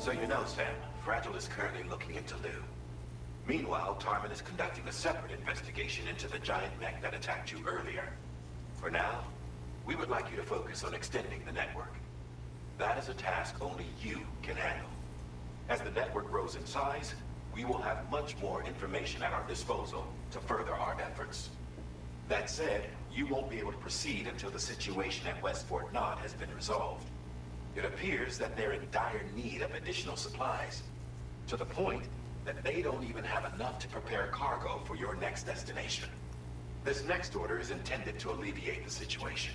So you know, Sam, Fragile is currently looking into Lou. Meanwhile, Tarman is conducting a separate investigation into the giant mech that attacked you earlier. For now, we would like you to focus on extending the network. That is a task only you can handle. As the network grows in size, we will have much more information at our disposal to further our efforts. That said, you won't be able to proceed until the situation at West Fort Knott has been resolved. It appears that they're in dire need of additional supplies, to the point that they don't even have enough to prepare cargo for your next destination. This next order is intended to alleviate the situation.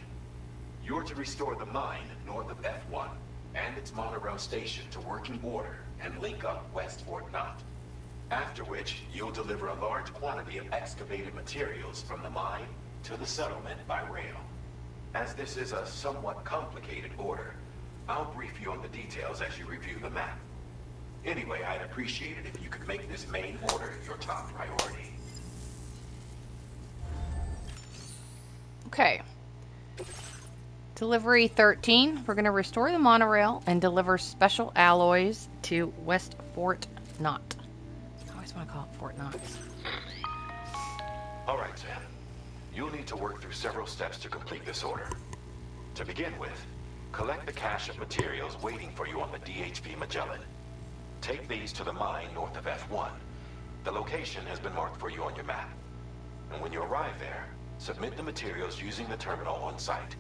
You're to restore the mine north of F1 and its Monorail station to working order and link up West Fort Knott. After which, you'll deliver a large quantity of excavated materials from the mine to the settlement by rail. As this is a somewhat complicated order, I'll brief you on the details as you review the map. Anyway, I'd appreciate it if you could make this main order your top priority. Okay. Delivery 13. We're going to restore the monorail and deliver special alloys to West Fort Knott. I always want to call it Fort Knott. All right, Sam. You'll need to work through several steps to complete this order. To begin with, collect the cache of materials waiting for you on the DHP Magellan. Take these to the mine north of F1. The location has been marked for you on your map. And when you arrive there, submit the materials using the terminal on site.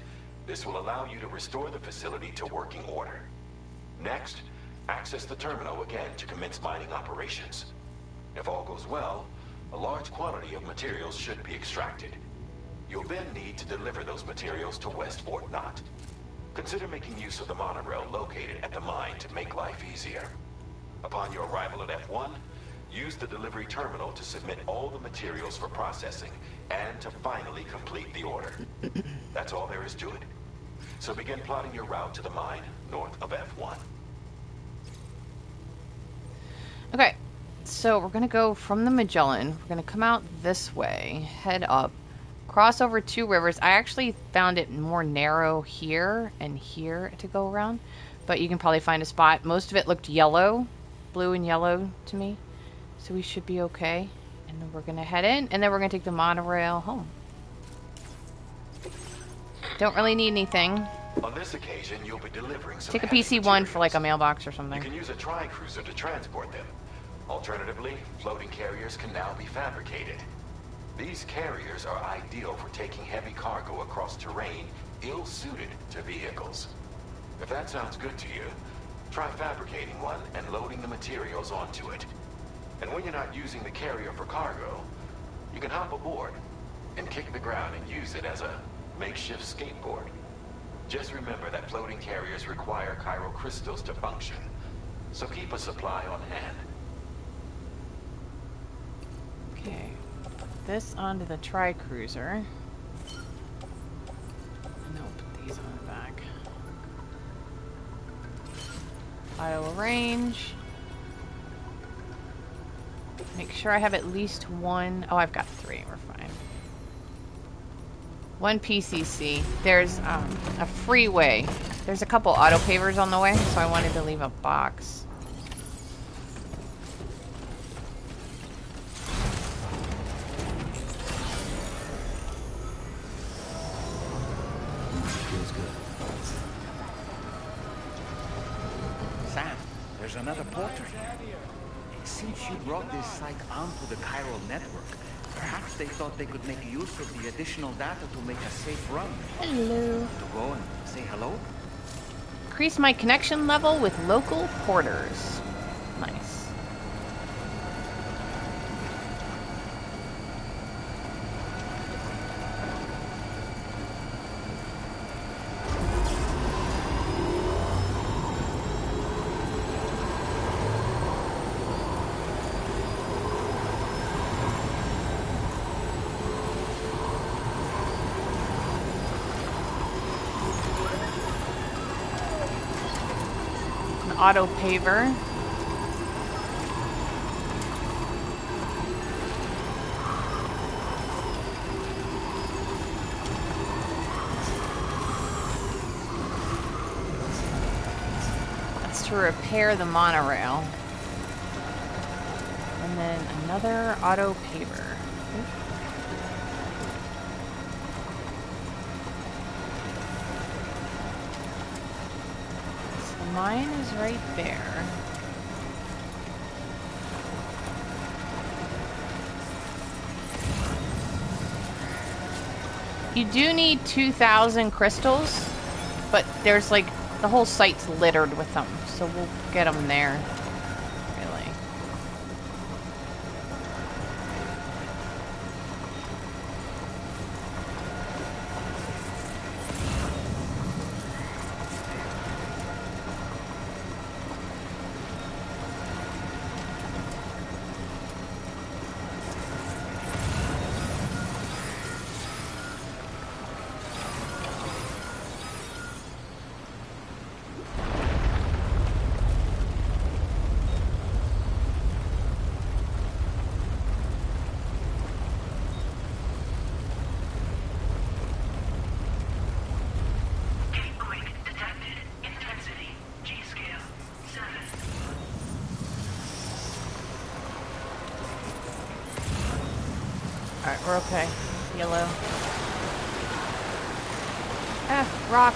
This will allow you to restore the facility to working order. Next, access the terminal again to commence mining operations. If all goes well, a large quantity of materials should be extracted. You'll then need to deliver those materials to West Fort Knott. Consider making use of the monorail located at the mine to make life easier. Upon your arrival at F1, use the delivery terminal to submit all the materials for processing and to finally complete the order. That's all there is to it. So begin plotting your route to the mine north of F1. Okay, so we're going to go from the Magellan. We're going to come out this way, head up, cross over 2 rivers. I actually found it more narrow here and here to go around, but you can probably find a spot. Most of it looked yellow, blue and yellow to me, so we should be okay. And then we're going to head in, and then we're going to take the monorail home. Don't really need anything. On this occasion, you'll be delivering some Take a PC-1 for like a mailbox or something. You can use a tri-cruiser to transport them. Alternatively, floating carriers can now be fabricated. These carriers are ideal for taking heavy cargo across terrain ill-suited to vehicles. If that sounds good to you, try fabricating one and loading the materials onto it. And when you're not using the carrier for cargo, you can hop aboard and kick the ground and use it as a makeshift skateboard. Just remember that floating carriers require chiral crystals to function, so keep a supply on hand. Okay, put this onto the tri-cruiser. And I'll put these on the back. Auto arrange. Make sure I have at least one. Oh, I've got 3. We're fine. 1 PCC. There's a freeway. There's a couple auto pavers on the way, so I wanted to leave a box. Feels good. Sam, there's another porter here. It seems you brought this site onto the chiral network. Perhaps they thought they could make use of the additional data to make a safe run. Hello. To go and say hello? Increase my connection level with local porters. Nice. Auto paver. Let's to repair the monorail. And then another auto paver. So mine is right there. You do need 2,000 crystals, but there's like, the whole site's littered with them, so we'll get them there. Really. Alright, we're okay. Yellow. Ah, rock.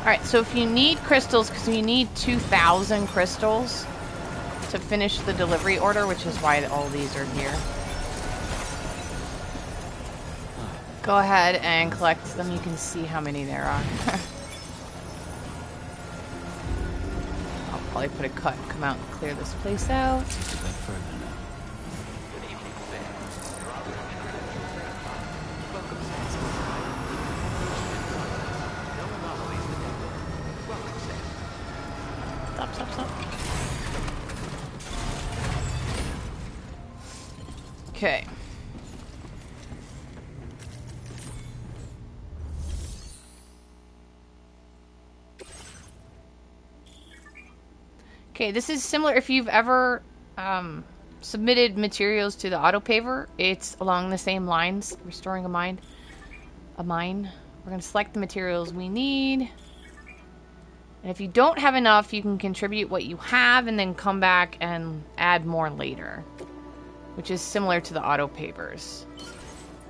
Alright, so if you need crystals, because you need 2,000 crystals to finish the delivery order, which is why all these are here. Go ahead and collect them. You can see how many there are. I'll probably put a cut and come out and clear this place out. Okay. Okay, this is similar if you've ever submitted materials to the auto paver. It's along the same lines, restoring a mine. We're going to select the materials we need. And if you don't have enough, you can contribute what you have and then come back and add more later. Which is similar to the auto pavers.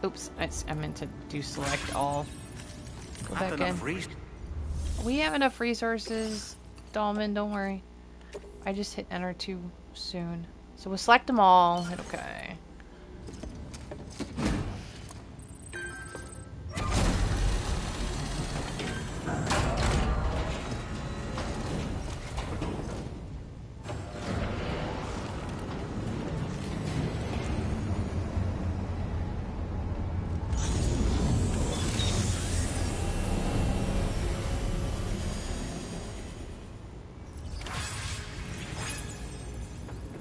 Oops, I meant to do select all. Go back in. We have enough resources, Dolman, don't worry. I just hit enter too soon. So we'll select them all, hit OK.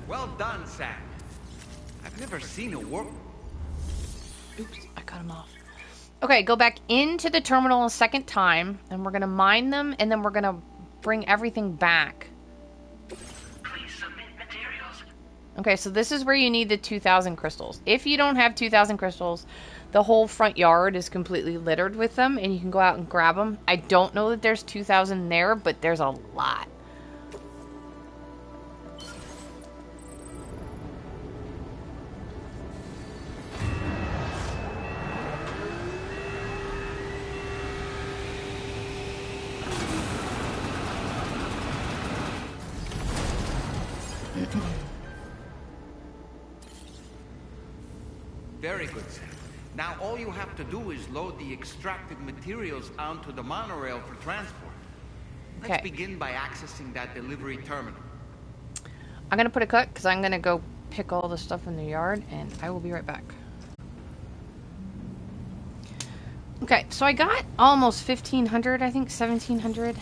Well done, Sam. I've never seen a work. Oops, I cut him off. Okay, go back into the terminal a second time, and we're gonna mine them, and then we're gonna bring everything back. Please submit materials. Okay, so this is where you need the 2,000 crystals. If you don't have 2,000 crystals, the whole front yard is completely littered with them, and you can go out and grab them. I don't know that there's 2,000 there, but there's a lot. Very good, Sam. Now all you have to do is load the extracted materials onto the monorail for transport. Let's Okay. begin by accessing that delivery terminal. I'm gonna put a cut because I'm gonna go pick all the stuff in the yard, and I will be right back. Okay, so I got almost 1,500, I think 1,700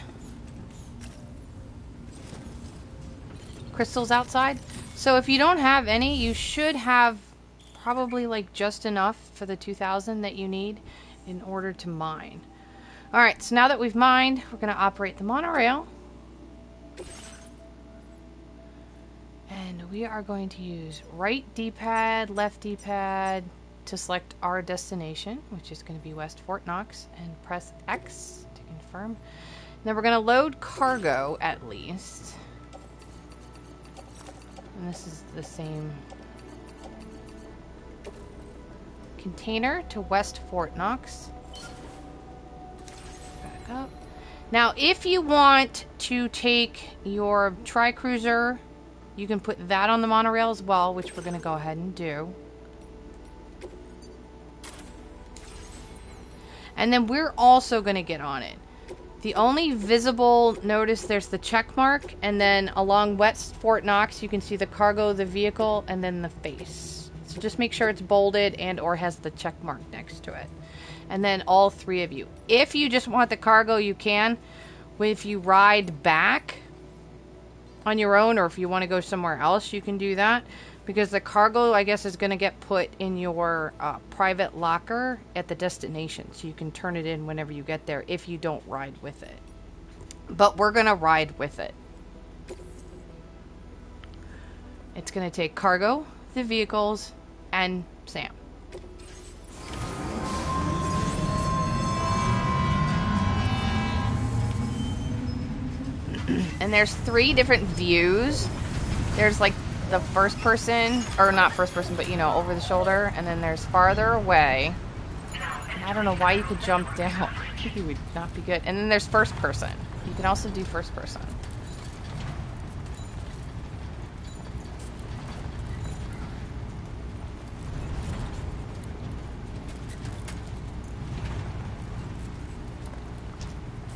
crystals outside. So if you don't have any, you should have probably like just enough for the 2,000 that you need in order to mine. Alright, so now that we've mined, we're going to operate the monorail. And we are going to use right D-pad, left D-pad to select our destination, which is going to be West Fort Knox, and press X to confirm. Then we're going to load cargo at least. And this is the same container to West Fort Knox. Back up. Now, if you want to take your tri-cruiser, you can put that on the monorail as well, which we're going to go ahead and do. And then we're also going to get on it. The only visible, notice there's the check mark, and then along West Fort Knox, you can see the cargo, the vehicle, and then the face. So just make sure it's bolded and or has the check mark next to it. And then all three of you. If you just want the cargo, you can. If you ride back on your own, or if you want to go somewhere else, you can do that. Because the cargo, I guess, is going to get put in your private locker at the destination. So you can turn it in whenever you get there if you don't ride with it. But we're going to ride with it. It's going to take cargo, the vehicles, and Sam. And there's 3 different views. There's like the first person, or not first person, but you know, over the shoulder, and then there's farther away. And I don't know why you could jump down. I think it would not be good. And then there's first person. You can also do first person.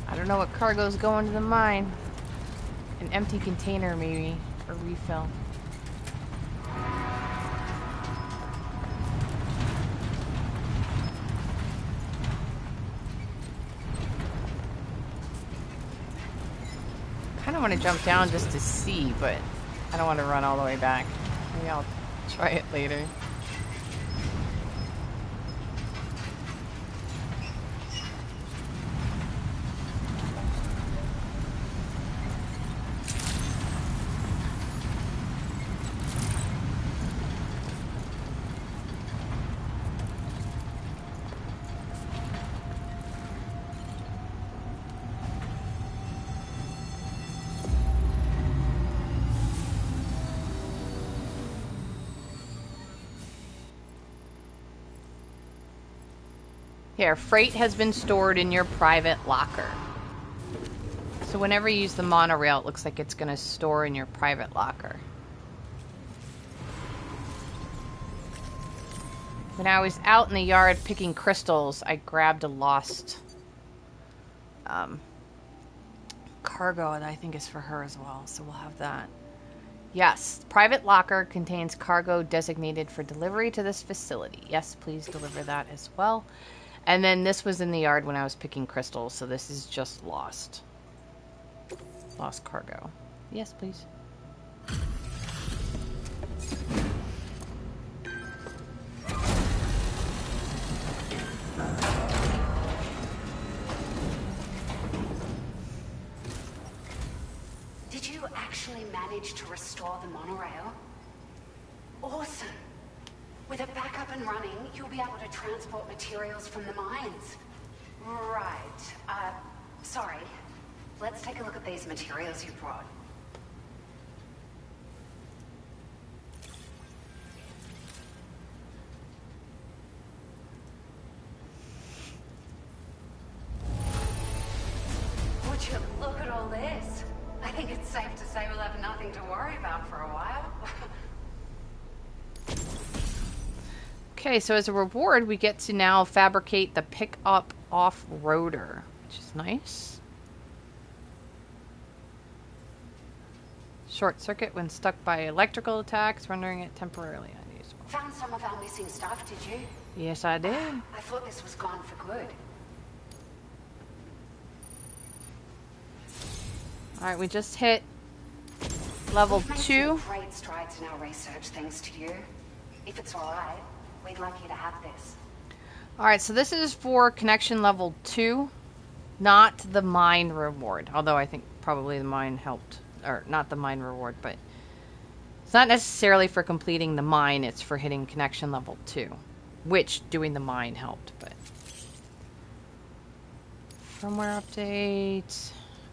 I don't know what cargo's going to the mine. An empty container, maybe, for refill. I kind of want to jump down just to see, but I don't want to run all the way back. Maybe I'll try it later. Here, freight has been stored in your private locker. So whenever you use the monorail, it looks like it's going to store in your private locker. When I was out in the yard picking crystals, I grabbed a lost cargo that I think is for her as well. So we'll have that. Yes, private locker contains cargo designated for delivery to this facility. Yes, please deliver that as well. And then this was in the yard when I was picking crystals, so this is just lost. Lost cargo. Yes, please. Did you actually manage to restore the monorail? Awesome. With it back up and running, you'll be able to transport materials from the mines. Right. Sorry. Let's take a look at these materials you brought. Would you look at all this? I think it's safe to say we'll have nothing to worry about for a while. Okay, so as a reward, we get to now fabricate the pick-up off-roader, which is nice. Short circuit when stuck by electrical attacks, rendering it temporarily unusable. Found some of our missing stuff, did you? Yes, I did. I thought this was gone for good. Alright, we just hit level We've made 2. some great strides in our research thanks to you. If it's alright, we'd like you to have this. Alright, so this is for connection level 2, not the mine reward. Although I think probably the mine helped. Or, not the mine reward, but it's not necessarily for completing the mine, it's for hitting connection level 2. Which, doing the mine helped, but... Firmware update...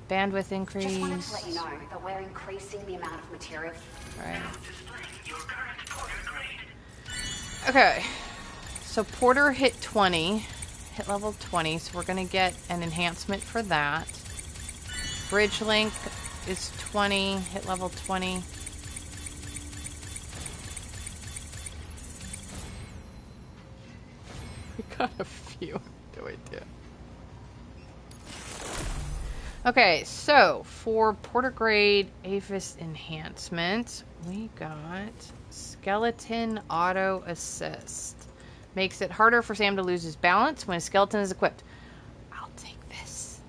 Bandwidth increase... Just wanted to let you know that we're increasing the amount of material... Right. Displaying your current porter grade. Okay. So Porter hit 20. Hit level 20, so we're going to get an enhancement for that. Bridge Link is 20. Hit level 20. We got a few. No idea. Okay, so for Porter Grade Aphis enhancement, we got Skeleton Auto Assist. Makes it harder for Sam to lose his balance when a skeleton is equipped. I'll take this.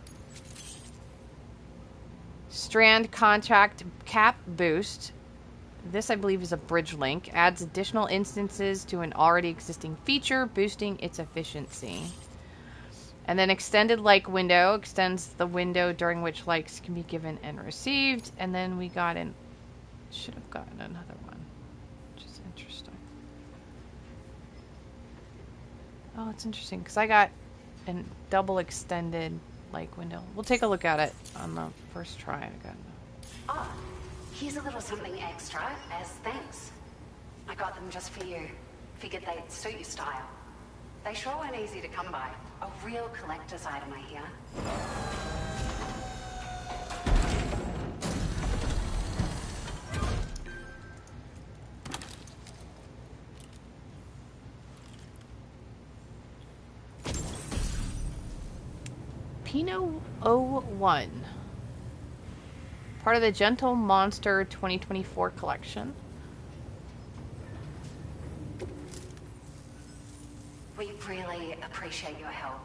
Strand Contract Cap Boost. This, I believe, is a bridge link. Adds additional instances to an already existing feature, boosting its efficiency. And then Extended Like Window extends the window during which likes can be given and received. And then we got an... Should have gotten another one, which is interesting. Oh, it's interesting, because I got a double Extended Like Window. We'll take a look at it on the first try. I got Oh, here's a little something extra as thanks. I got them just for you. Figured they'd suit your style. They sure weren't easy to come by. A real collector's item, I hear. Pinot 01. Part of the Gentle Monster 2024 collection. We really appreciate your help.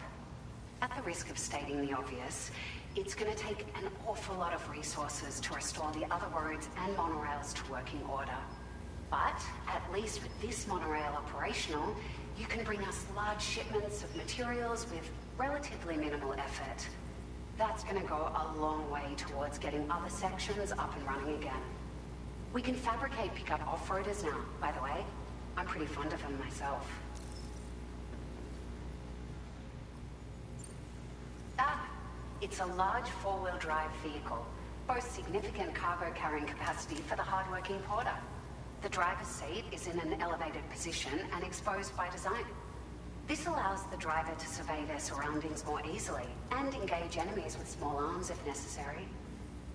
At the risk of stating the obvious, it's going to take an awful lot of resources to restore the other roads and monorails to working order. But, at least with this monorail operational, you can bring us large shipments of materials with relatively minimal effort. That's going to go a long way towards getting other sections up and running again. We can fabricate pickup off-roaders now, by the way. I'm pretty fond of them myself. It's a large four-wheel drive vehicle, boasts significant cargo carrying capacity for the hard-working porter. The driver's seat is in an elevated position and exposed by design. This allows the driver to survey their surroundings more easily and engage enemies with small arms if necessary.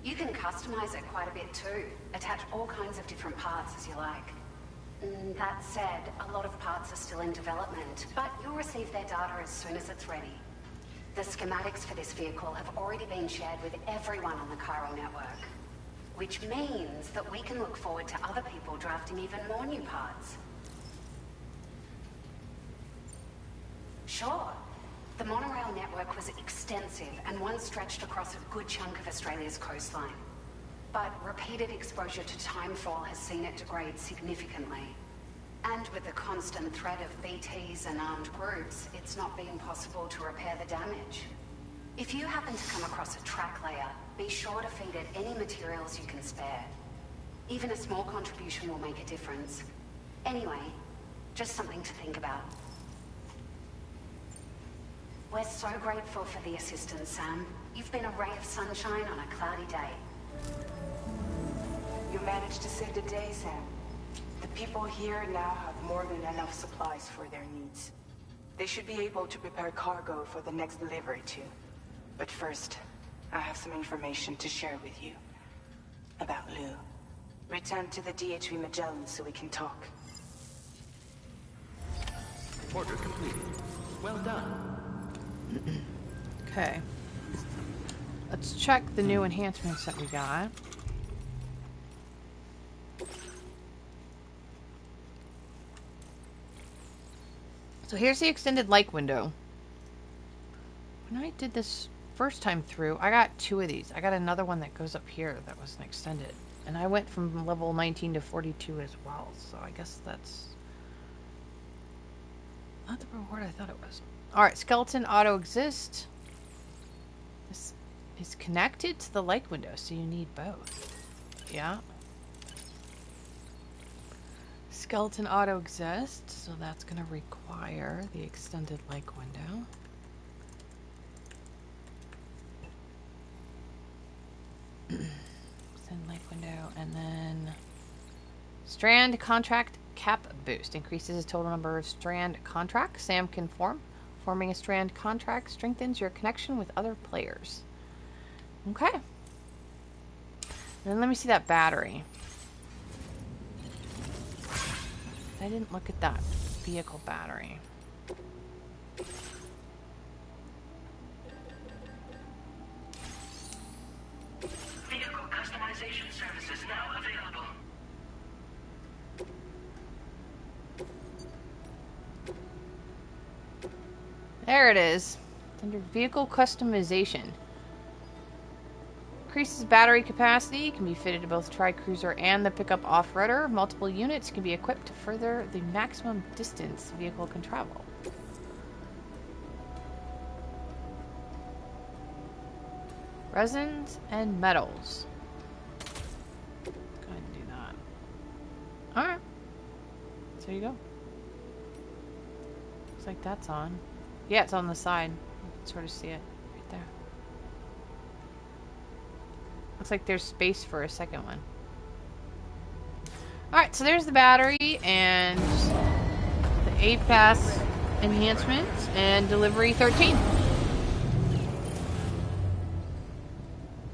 You can customize it quite a bit too, attach all kinds of different parts as you like. That said, a lot of parts are still in development, but you'll receive their data as soon as it's ready. The schematics for this vehicle have already been shared with everyone on the Chiral network, which means that we can look forward to other people drafting even more new parts. Sure, the Monorail network was extensive and once stretched across a good chunk of Australia's coastline. But repeated exposure to timefall has seen it degrade significantly. And with the constant threat of BTs and armed groups, it's not been possible to repair the damage. If you happen to come across a track layer, be sure to feed it any materials you can spare. Even a small contribution will make a difference. Anyway, just something to think about. We're so grateful for the assistance, Sam. You've been a ray of sunshine on a cloudy day. You managed to save the day, Sam. The people here now have more than enough supplies for their needs. They should be able to prepare cargo for the next delivery too. But first, I have some information to share with you. About Lou. Return to the DHV Magellan so we can talk. Order completed. Well done. Okay. Let's check the new enhancements that we got. So here's the extended like window. When I did this first time through, I got 2 of these. I got another one that goes up here that was an extended. And I went from level 19 to 42 as well. So I guess that's not the reward I thought it was. Alright, skeleton auto exist. This is connected to the like window, so you need both. Yeah. Skeleton auto exists, so that's going to require the extended like window. Extend like window, and then strand contract cap boost increases the total number of strand contracts Sam can form. Forming a strand contract strengthens your connection with other players. Okay. And then let me see that battery. I didn't look at that vehicle battery. Vehicle customization services now available. There it is. It's under vehicle customization. Increases battery capacity, can be fitted to both Tri-Cruiser and the pickup off-roader. Multiple units can be equipped to further the maximum distance vehicle can travel. Resins and metals. Go ahead and do that. Alright. So there you go. Looks like that's on. Yeah, it's on the side. You can sort of see it right there. Looks like there's space for a second one. Alright, so there's the battery and the A-Pass enhancement and delivery 13.